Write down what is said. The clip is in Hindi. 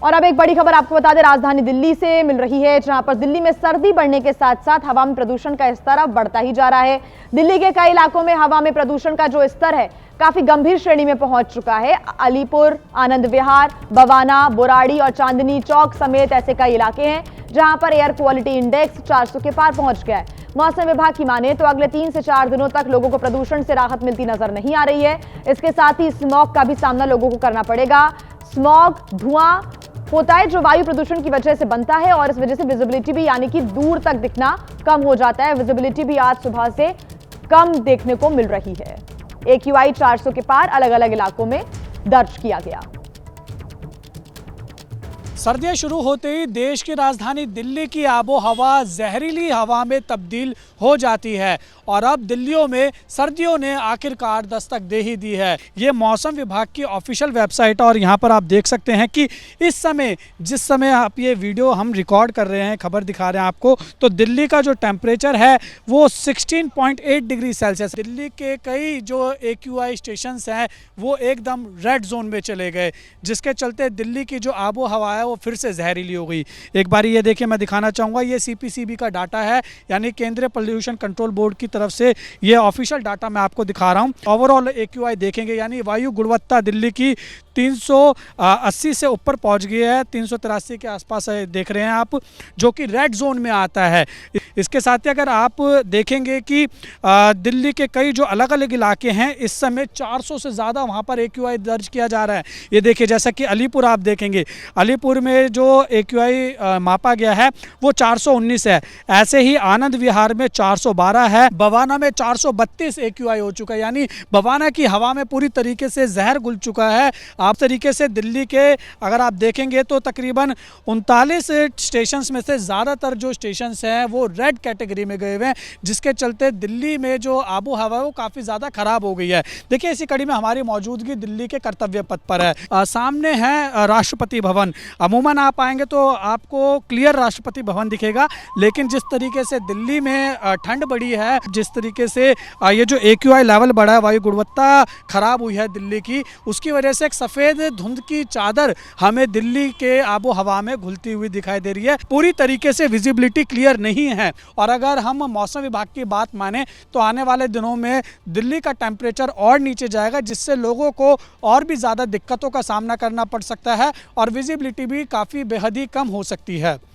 और अब एक बड़ी खबर आपको बता दें, राजधानी दिल्ली से मिल रही है, जहां पर दिल्ली में सर्दी बढ़ने के साथ साथ हवा में प्रदूषण का स्तर अब बढ़ता ही जा रहा है। दिल्ली के कई इलाकों में हवा में प्रदूषण का जो स्तर है काफी गंभीर श्रेणी में पहुंच चुका है। अलीपुर, आनंद विहार, बवाना, बुराड़ी और चांदनी चौक समेत ऐसे कई इलाके हैं जहां पर एयर क्वालिटी इंडेक्स 400 के पार पहुंच गया है। मौसम विभाग की माने तो अगले 3 से 4 दिनों तक लोगों को प्रदूषण से राहत मिलती नजर नहीं आ रही है। इसके साथ ही स्मॉग का भी सामना लोगों को करना पड़ेगा। स्मॉग धुआं होता है जो वायु प्रदूषण की वजह से बनता है और इस वजह से विजिबिलिटी भी यानी कि दूर तक दिखना कम हो जाता है। विजिबिलिटी भी आज सुबह से कम देखने को मिल रही है। AQI 400 के पार अलग अलग इलाकों में दर्ज किया गया। सर्दियां शुरू होते ही देश की राजधानी दिल्ली की आबो हवा जहरीली हवा में तब्दील हो जाती है और अब दिल्लियों में सर्दियों ने आखिरकार दस्तक दे ही दी है। ये मौसम विभाग की ऑफिशियल वेबसाइट और यहाँ पर आप देख सकते हैं कि इस समय जिस समय आप ये वीडियो हम रिकॉर्ड कर रहे हैं, खबर दिखा रहे हैं आपको, तो दिल्ली का जो टेम्परेचर है वो 16.8 डिग्री सेल्सियस। दिल्ली के कई जो AQI स्टेशंस हैं वो एकदम रेड जोन में चले गए, जिसके चलते दिल्ली की जो आबो हवा है वो फिर से जहरीली हो गई। एक बार ये देखिए, मैं दिखाना चाहूँगा, ये CPCB का डाटा है, यानी केंद्रीय पोल्यूशन कंट्रोल बोर्ड की तरफ से ये ऑफिशियल डाटा मैं आपको दिखा रहा हूँ। ओवरऑल AQI देखेंगे, यानी वायु गुणवत्ता दिल्ली की 380 से ऊपर पहुंच गई है, 383 के आसपास देख रहे हैं आप, जो कि रेड जोन में आता है। इसके साथ ही अगर आप देखेंगे कि दिल्ली के कई जो अलग अलग इलाके हैं इस समय 400 से ज़्यादा वहां पर AQI दर्ज किया जा रहा है। ये देखिए, जैसा कि अलीपुर आप देखेंगे, अलीपुर में जो AQI मापा गया है वो 419 है। ऐसे ही आनंद विहार में 412 है, बवाना में 432 AQI हो चुका है, यानी बवाना की हवा में पूरी तरीके से जहर घुल चुका है। आप तरीके से दिल्ली के अगर आप देखेंगे तो तकरीबन 39 स्टेशंस में से ज़्यादातर जो स्टेशंस हैं वो रेड कैटेगरी में गए हुए हैं, जिसके चलते दिल्ली में जो आबो हवा है वो काफ़ी ज़्यादा ख़राब हो गई है। देखिए, इसी कड़ी में हमारी मौजूदगी दिल्ली के कर्तव्य पथ पर है। सामने है राष्ट्रपति भवन। अमूमन आप आएंगे तो आपको क्लियर राष्ट्रपति भवन दिखेगा, लेकिन जिस तरीके से दिल्ली में ठंड बढ़ी है, जिस तरीके से ये जो AQI लेवल बढ़ा है, वायु गुणवत्ता ख़राब हुई है दिल्ली की, उसकी वजह से एक सफ़ेद धुंध की चादर हमें दिल्ली के आबो हवा में घुलती हुई दिखाई दे रही है। पूरी तरीके से विजिबिलिटी क्लियर नहीं है और अगर हम मौसम विभाग की बात माने तो आने वाले दिनों में दिल्ली का टेम्परेचर और नीचे जाएगा, जिससे लोगों को और भी ज़्यादा दिक्कतों का सामना करना पड़ सकता है और विजिबिलिटी भी काफ़ी बेहद ही कम हो सकती है।